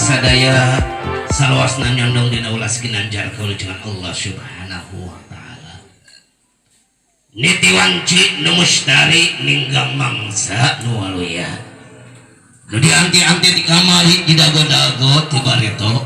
sadaya salawasna nyondong dina ulas ginanjar kaulujengan Allah Subhanahu wa taala. Niti wanci nu mustari ninggam mangsa nu waluya. Nu dianti-anti di kamari di dago-dago ti barito.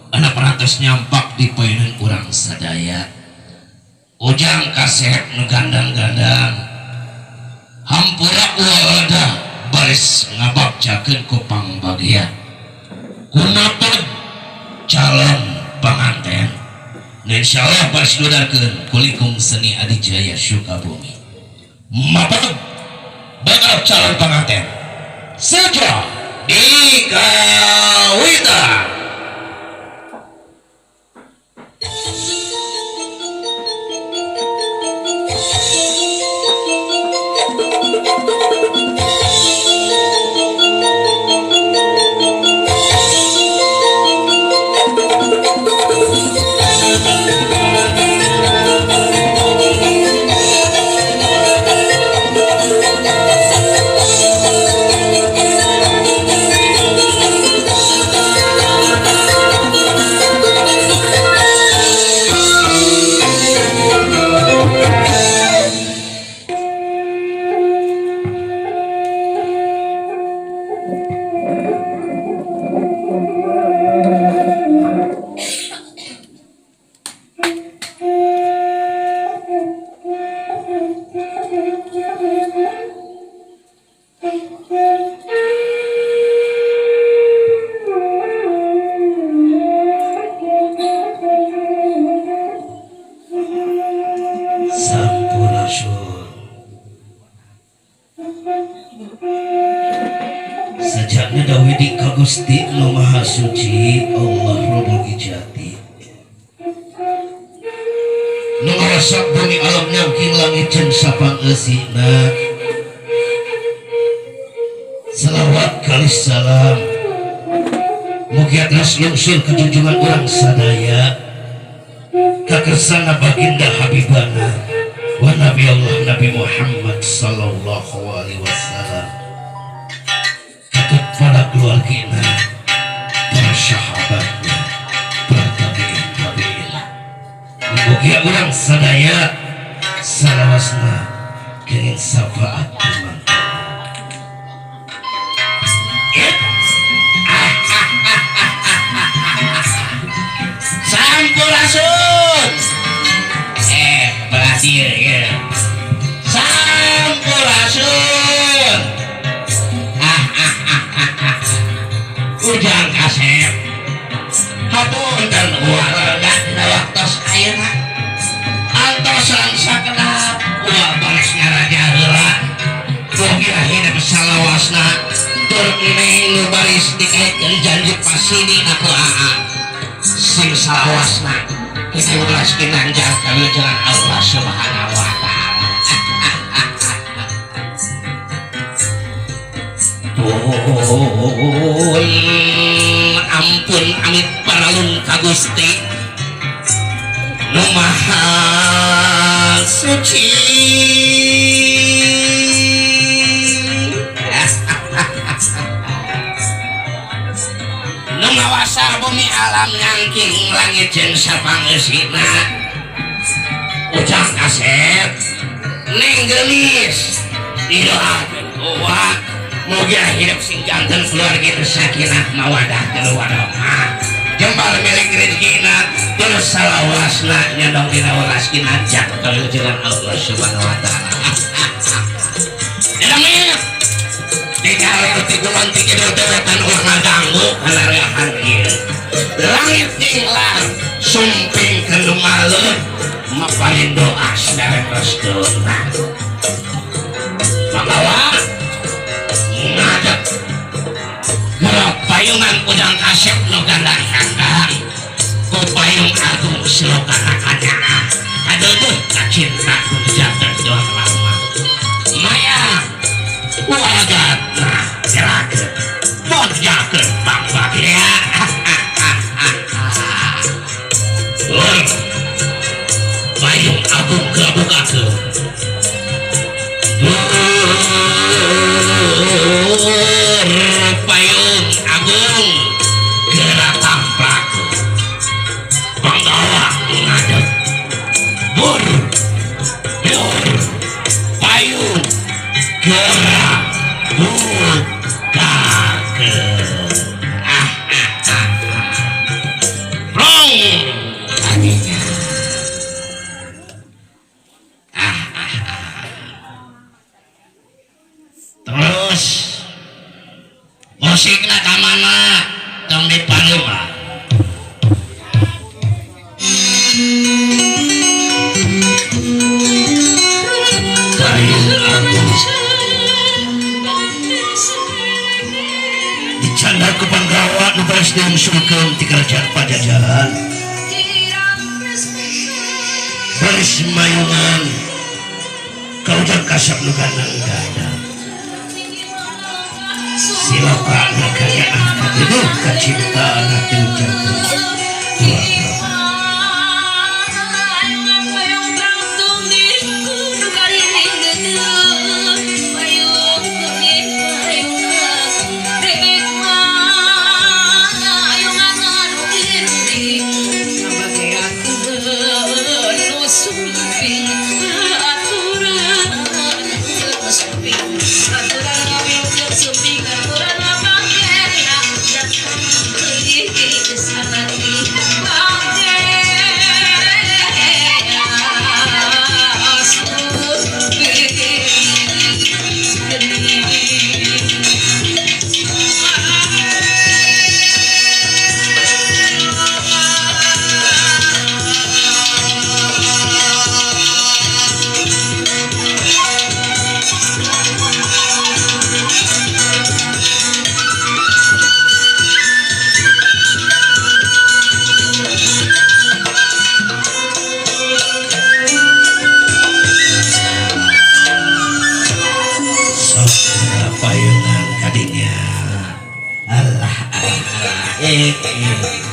Ana parantos nyampak di poeun urang sadaya. Ujang kasep nu gandang-gandang. Hampura walada baris ngabagcakeun ku pangbagia. Kunapad calon panganten. Insyaallah baris dudarkeun kulikum seni adijaya Sukabumi. Mapad bakal calon panganten. Saja dikawita. Sajakna dawidi ka Gusti Nu Maha Suci Allah Rabbul Ijati nu ngarasak bumi alam nyangking langit jeung sapangeusina. Salawat kali salam mugi atas lungsur kejunjungan urang sadaya ka kersana baginda habibana wa nabi Allah Nabi Muhammad sallallahu alaihi wasallam, para keluargina, para sahabatnya, para tabi'in. Mugi urang sadaya salawasna keun syafaat iman. Sampurasun. Berarti ya. Sampurasun. Ujang kasep hapunten warada dina waktos ayeuna antosan sakedap ulah baris ngaraja heula mugi hidup salawasna tur ini nu baris dikaitkeun janji pasini aku sing salawasna kita ulas kinanjar kalujuran Allah Subhanahu wa taala. Ampun amit paralun ka Gusti Nu Maha Suci. Nu ngawasa bumi alam nyangking langit jeung sapangeusina. Ujang kasep ning geulis didoakeun kuat mugi hidup sing janten keluarga sakinah mawadah teu warohmah jembal milik rezekina terus salawasna nyandong dina welas kinajak kalujuran Allah Subhanahu wa taala. Edamit tinggal ti kulon ti kidul tewetan ulah ngaganggu kana reahan ieu. Langit tinglar sumping keun maleuh maparin doa saderek restuna. Manggawa ngajak gerak payungan ujang kasep nu gandang-gandang ku payung agung selokana kanyana aduh kacinta ku janten doang lama maya wagatna gerakeun modjakeun pangbagia. Oi payung agung kebukakeun payung agung sungkem di kerajaan Pajajaran baris mayungan kaujar kasap nuganan gaya silakan makanya angkat itu kecintaan hati jatuh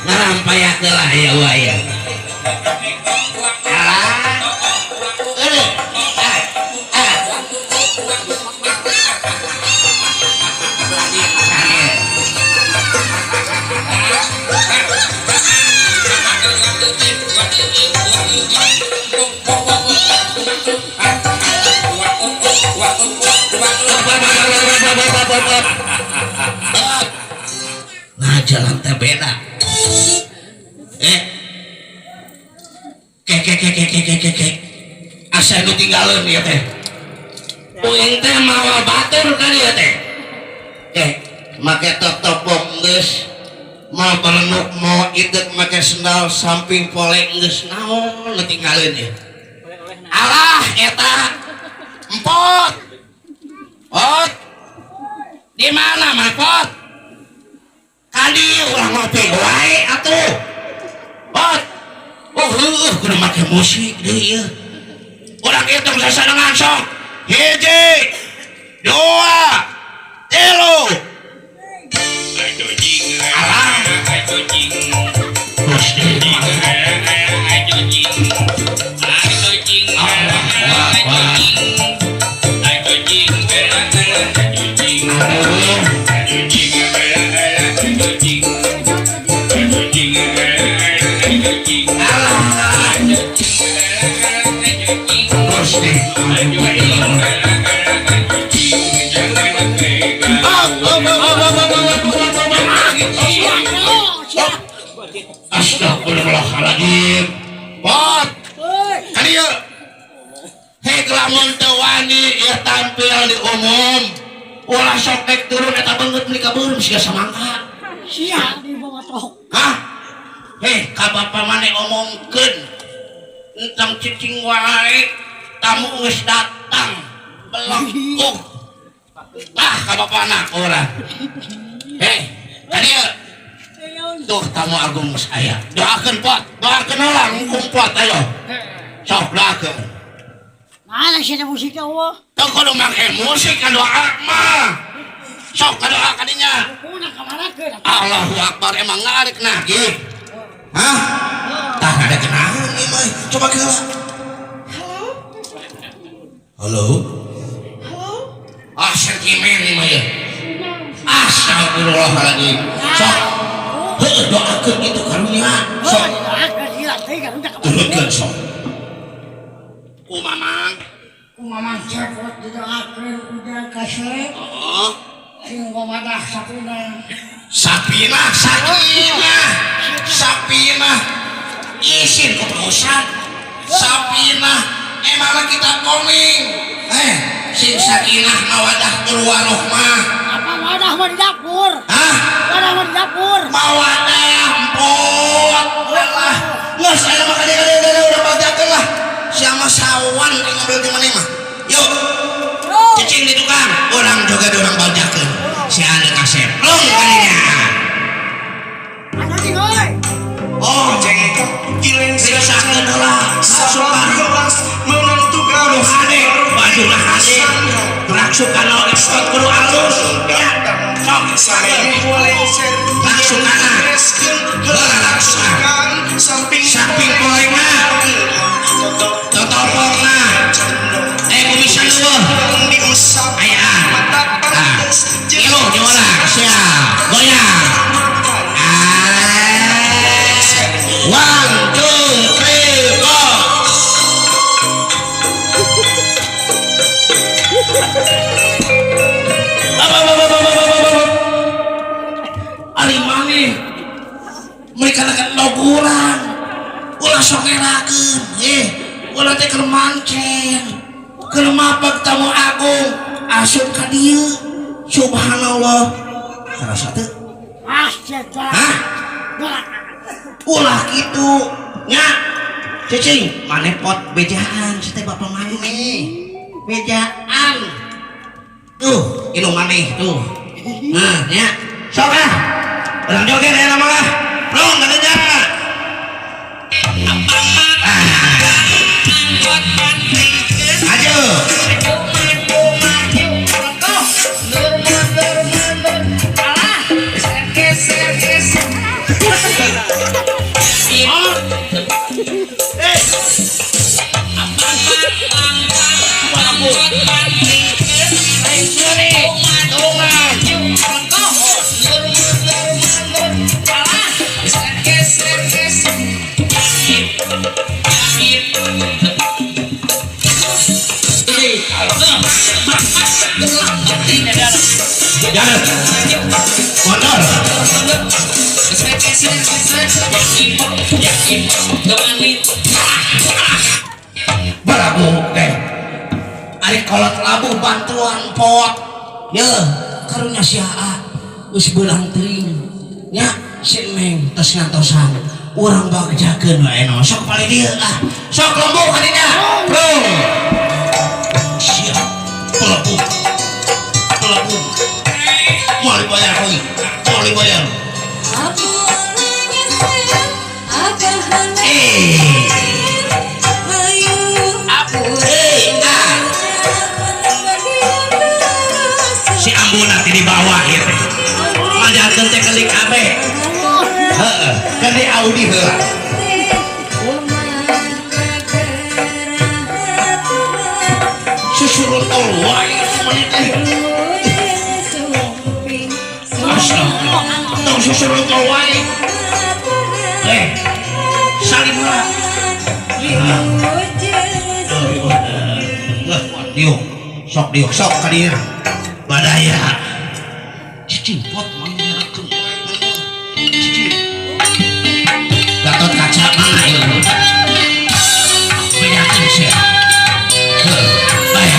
ngarampayakelah ya waya nah jalan teh beda asa nu tinggalin ya teh puing teh mawa batur kan ya teh make totopok geus mau berenuk mau idek make sendal samping poleng geus naon nu tinggalin ya alah eta empot pot di mana mah pot kali urang ngopi wae atuh pot kudu make musik deui ieu urang itu sasarangan sok hiji dua tilu alah astagfirullahaladzim pot kadieu hek lamun teu wani ya tampil di umum ulah sok dek turun eta beungeut meuli kabeureum siga samangka sia di bawah tok hah ka bapa mane omongkeun entang cicing wae tamu geus datang belengkuh ka bapana urang kadieu tuh tamu agung geus aya doakeun pot doakeun ulang hukum pot ayo sok doakeun mana sih musik eueuh teu kudu make musik ka doa mah sok ka doa kadinya Allahu Akbar emang ngarek nagih hah tah ada kenaon ieu mah coba geula halo sentimen ieu mah astagfirullahaladzim sok doakeun itu karunia sok turutkeun sok kumamang cepot didoakeun udah kasih sing gomadah sapinah isin keterusan sapinah emang kita koming sing sakinah mawadah warohmah apa wadah mah di dapur wadah mah di dapur mawadah empot lah geus aya mah kade-kade udah bajakeun lah sia mah sawan ngambil di mana mah yuk cicing di tukang orang juga di orang bajakeun si anu kasep long kalinya Riksakeun heula rasukan menentukan hade bajuna hade rasukan ekspor kudu alus ya sok raksukana heula raksukan samping kolenga totopongna kumisan eueuh aya ilu nyola sia goyang one two three go ari maneh mereka akan loguran ulah sok ngelakeun ulah teh keur mancen keur mapag tamu agung asup ka dieu subhanallah karasa teu hah ulah gitu nya cicing maneh pot bejaan teh bapak maneh bejaan tuh inu maneh tuh nah nya sok urang joget aya mah long geudeja aja motor barabu teh ari kolot labu bantuan pot ye karunya sia geus beulang teuing nya si Meng tos ngantosan urang bagjakeun wae no sok pali dieu sok lombok ka dinya bro siap pelebuk mau dibayar euy mau dibayar si ambuna di bawah ya teh ngajakeun teh kelik abe heeh kan di Audi heula susurun tol wae semuanya teh tong susurun tol wae salim heula diuk sok ka dieu badaya cicing pot mangirakeun cicing Gatot Kaca mana ieu bedakeun sia bae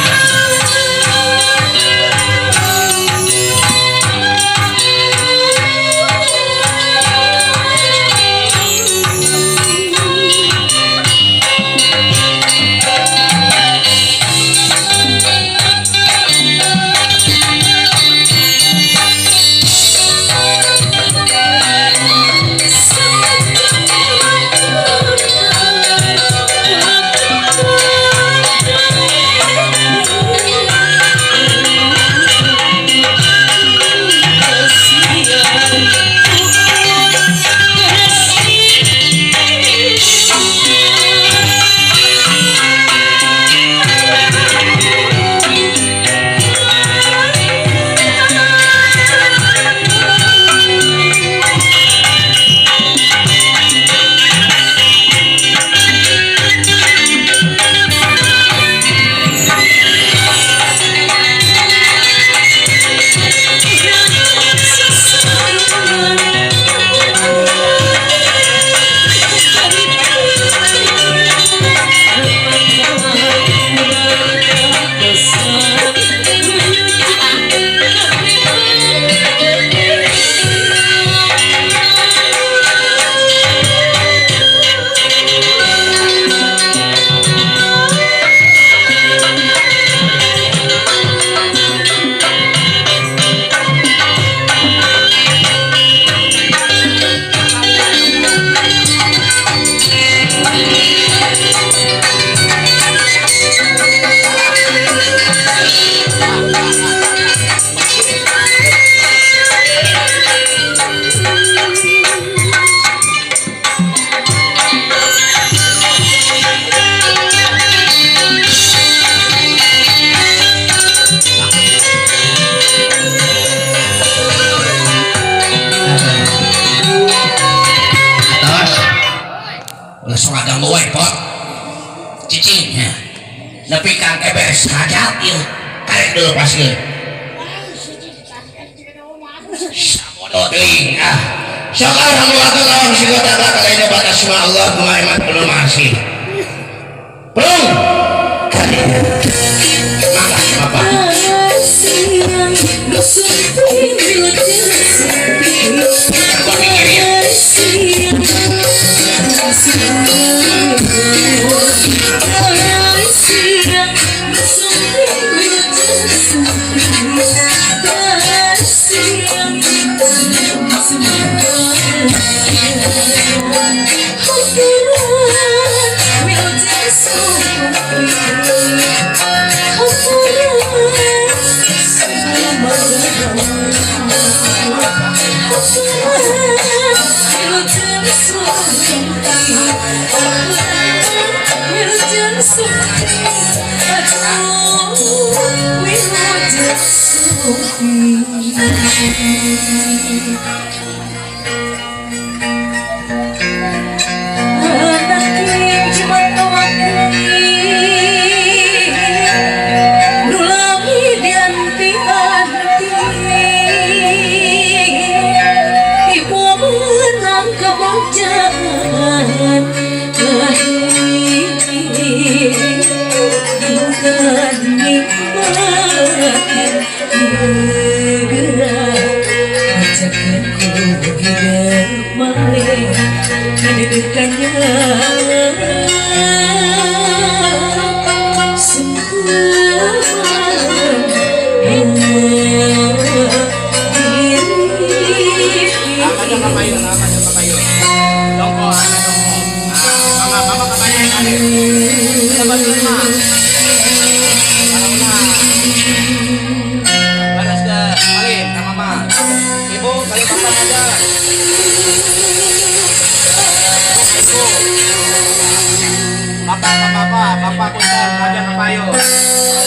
seragam gue pot cicing ya nepi kang beres hajat ieu tarik dulu paskeun sabodo teuing sok alhamdulillah lawan si kota kalaina batas ma Allah kumaimat belum masih belum kali mangga apa Bapak, Bapak, Bapak, Bapak, Bapak, Bapak, Bapak,